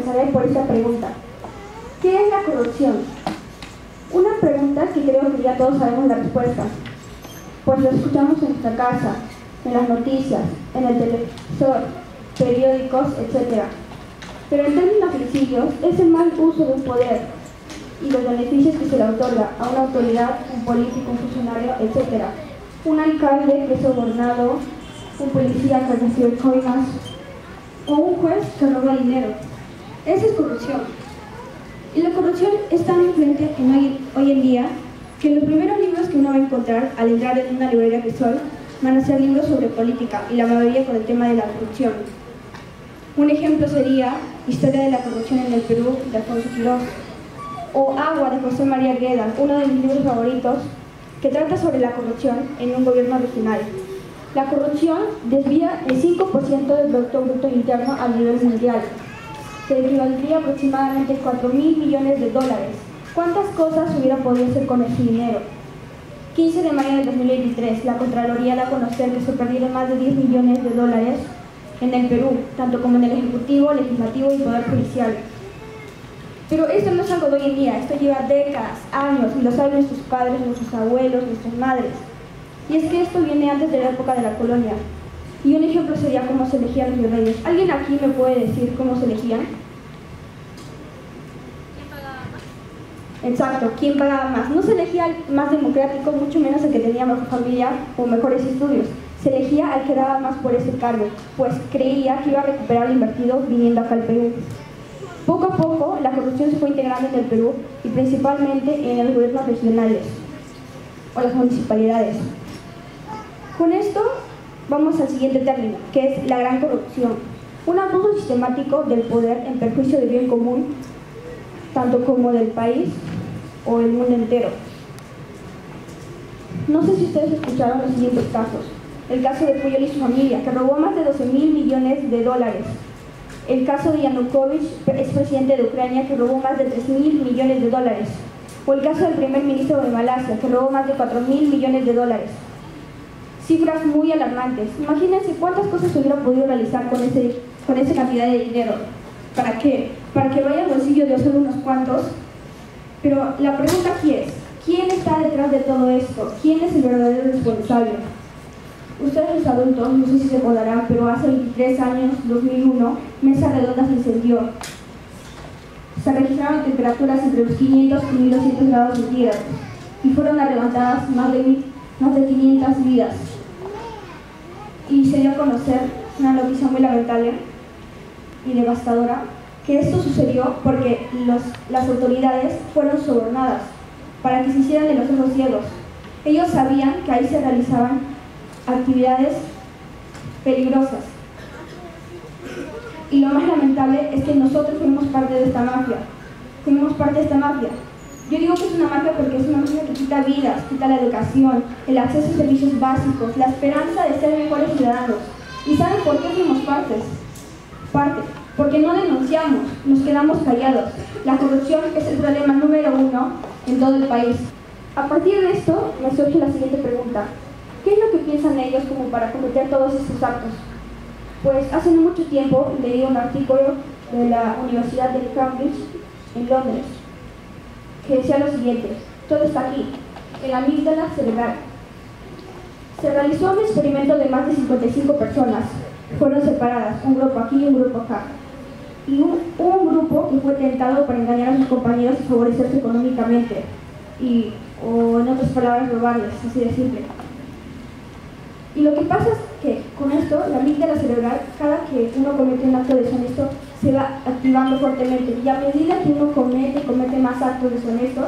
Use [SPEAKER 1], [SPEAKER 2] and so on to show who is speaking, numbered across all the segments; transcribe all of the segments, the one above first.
[SPEAKER 1] comenzaré por esta pregunta. ¿Qué es la corrupción? Una pregunta que creo que ya todos sabemos la respuesta, pues lo escuchamos en nuestra casa, en las noticias, en el televisor, periódicos, etc. Pero en términos sencillos, es el mal uso de un poder y los beneficios que se le otorga a una autoridad, un político, un funcionario, etc. Un alcalde que es sobornado, un policía que recibe coimas o un juez que roba dinero. Esa es corrupción. Y la corrupción es tan influente hoy en día que los primeros libros que uno va a encontrar al entrar en una librería visual van a ser libros sobre política y la mayoría con el tema de la corrupción. Un ejemplo sería Historia de la corrupción en el Perú, de Alfonso Quirós, o Agua, de José María Gueda, uno de mis libros favoritos, que trata sobre la corrupción en un gobierno regional. La corrupción desvía el 5% del Producto Bruto Interno a nivel mundial, que equivaldría aproximadamente a 4.000 millones de dólares. ¿Cuántas cosas hubiera podido hacer con ese dinero? 15 de mayo del 2023, la Contraloría da a conocer que se perdieron más de 10 millones de dólares en el Perú, tanto como en el Ejecutivo, Legislativo y Poder Judicial. Pero esto no es algo de hoy en día, esto lleva décadas, años, y lo saben nuestros padres, nuestros abuelos, nuestras madres. Y es que esto viene antes de la época de la colonia. Y un ejemplo sería cómo se elegían los virreyes. ¿Alguien aquí me puede decir cómo se elegían?
[SPEAKER 2] ¿Quién pagaba más?
[SPEAKER 1] Exacto, ¿quién pagaba más? No se elegía el más democrático, mucho menos el que tenía mejor familia o mejores estudios. Se elegía al que daba más por ese cargo, pues creía que iba a recuperar lo invertido viniendo acá al Perú. Poco a poco, la corrupción se fue integrando en el Perú y principalmente en los gobiernos regionales o las municipalidades. Con esto vamos al siguiente término, que es la gran corrupción. Un abuso sistemático del poder en perjuicio del bien común, tanto como del país o el mundo entero. No sé si ustedes escucharon los siguientes casos. El caso de Pujol y su familia, que robó más de 12.000 millones de dólares. El caso de Yanukovych, expresidente de Ucrania, que robó más de 3.000 millones de dólares. O el caso del primer ministro de Malasia, que robó más de 4.000 millones de dólares. Cifras muy alarmantes. Imagínense cuántas cosas se hubiera podido realizar con esa cantidad de dinero. ¿Para qué? Para que vaya al bolsillo de solo unos cuantos. Pero la pregunta aquí es, ¿quién está detrás de todo esto? ¿Quién es el verdadero responsable? Ustedes los adultos, no sé si se acordarán, pero hace 23 años, 2001, Mesa Redonda se incendió. Se registraron temperaturas entre los 500 y 1200 grados centígrados y fueron arrebatadas más de 500 vidas. Y se dio a conocer una noticia muy lamentable y devastadora, que esto sucedió porque las autoridades fueron sobornadas para que se hicieran de los ojos ciegos. Ellos sabían que ahí se realizaban actividades peligrosas. Y lo más lamentable es que nosotros fuimos parte de esta mafia. Yo digo que es una mafia porque es una mafia que quita vidas, quita la educación, el acceso a servicios básicos, la esperanza de ser mejores ciudadanos. ¿Y saben por qué fuimos parte? Porque no denunciamos, nos quedamos callados. La corrupción es el problema número 1 en todo el país. A partir de esto me surge la siguiente pregunta. ¿Qué es lo que piensan ellos como para cometer todos estos actos? Pues hace no mucho tiempo leí un artículo de la Universidad de Cambridge en Londres que decía lo siguiente: todo está aquí, en la amígdala cerebral. Se realizó un experimento de más de 55 personas, fueron separadas, un grupo aquí y un grupo acá. Y hubo un grupo que fue tentado para engañar a sus compañeros y favorecerse económicamente, o en otras palabras, robarles, así de simple. Y lo que pasa es que con esto, la amígdala cerebral, cada que uno comete un acto deshonesto, se va activando fuertemente. Y a medida que uno comete más actos deshonestos,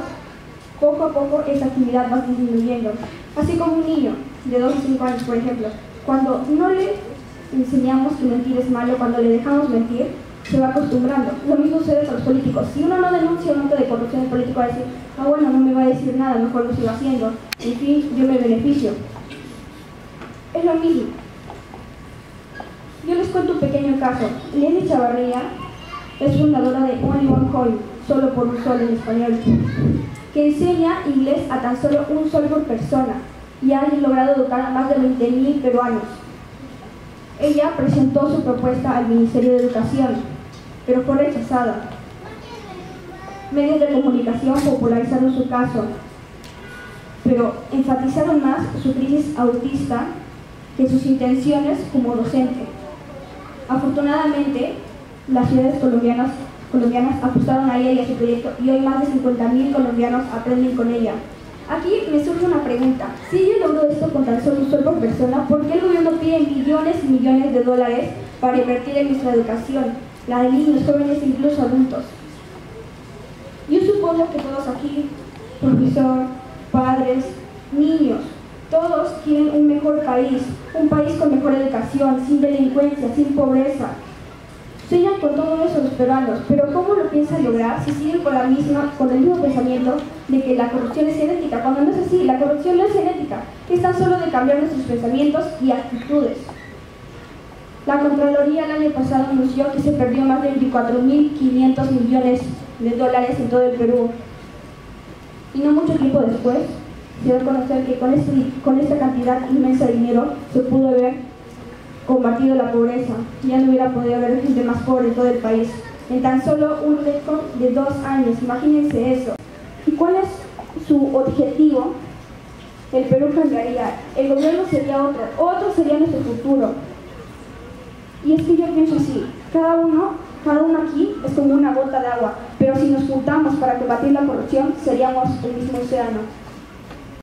[SPEAKER 1] poco a poco esa actividad va disminuyendo. Así como un niño de 2 o 5 años, por ejemplo, cuando no le enseñamos que mentir es malo, cuando le dejamos mentir, se va acostumbrando. Lo mismo sucede con los políticos. Si uno no denuncia un acto de corrupción, el político va a decir: bueno, no me va a decir nada, mejor lo sigo haciendo. En fin, yo me beneficio. Es lo mismo. Yo les cuento un pequeño caso. Lenny Chavarría es fundadora de Only One Coin, solo por un sol en español, que enseña inglés a tan solo un sol por persona y ha logrado educar a más de 20.000 peruanos. Ella presentó su propuesta al Ministerio de Educación pero fue rechazada. Medios de comunicación popularizaron su caso, pero enfatizaron más su crisis autista que sus intenciones como docente. Afortunadamente, las ciudades colombianas apostaron a ella y a su proyecto y hoy más de 50.000 colombianos aprenden con ella. Aquí me surge una pregunta. Si ella logró esto con tan solo un sol por persona, ¿por qué el gobierno pide millones y millones de dólares para invertir en nuestra educación, la de niños, jóvenes e incluso adultos? Yo supongo que todos aquí, profesor, padres, niños, todos quieren un mejor país, un país con mejor educación, sin delincuencia, sin pobreza. Sueñan con todo eso los peruanos, pero ¿cómo lo piensan lograr si siguen con el mismo pensamiento de que la corrupción es genética? Cuando no es así, la corrupción no es genética, es tan solo de cambiar nuestros pensamientos y actitudes. La Contraloría el año pasado anunció que se perdió más de 24.500 millones de dólares en todo el Perú. Y no mucho tiempo después, se dio a conocer que con esta cantidad inmensa de dinero se pudo haber combatido la pobreza. Ya no hubiera podido haber gente más pobre en todo el país. En tan solo un lapso de 2 años, imagínense eso. ¿Y cuál es su objetivo? El Perú cambiaría, el gobierno sería otro sería nuestro futuro. Y es que yo pienso así, cada uno aquí es como una gota de agua, pero si nos juntamos para combatir la corrupción, seríamos el mismo océano.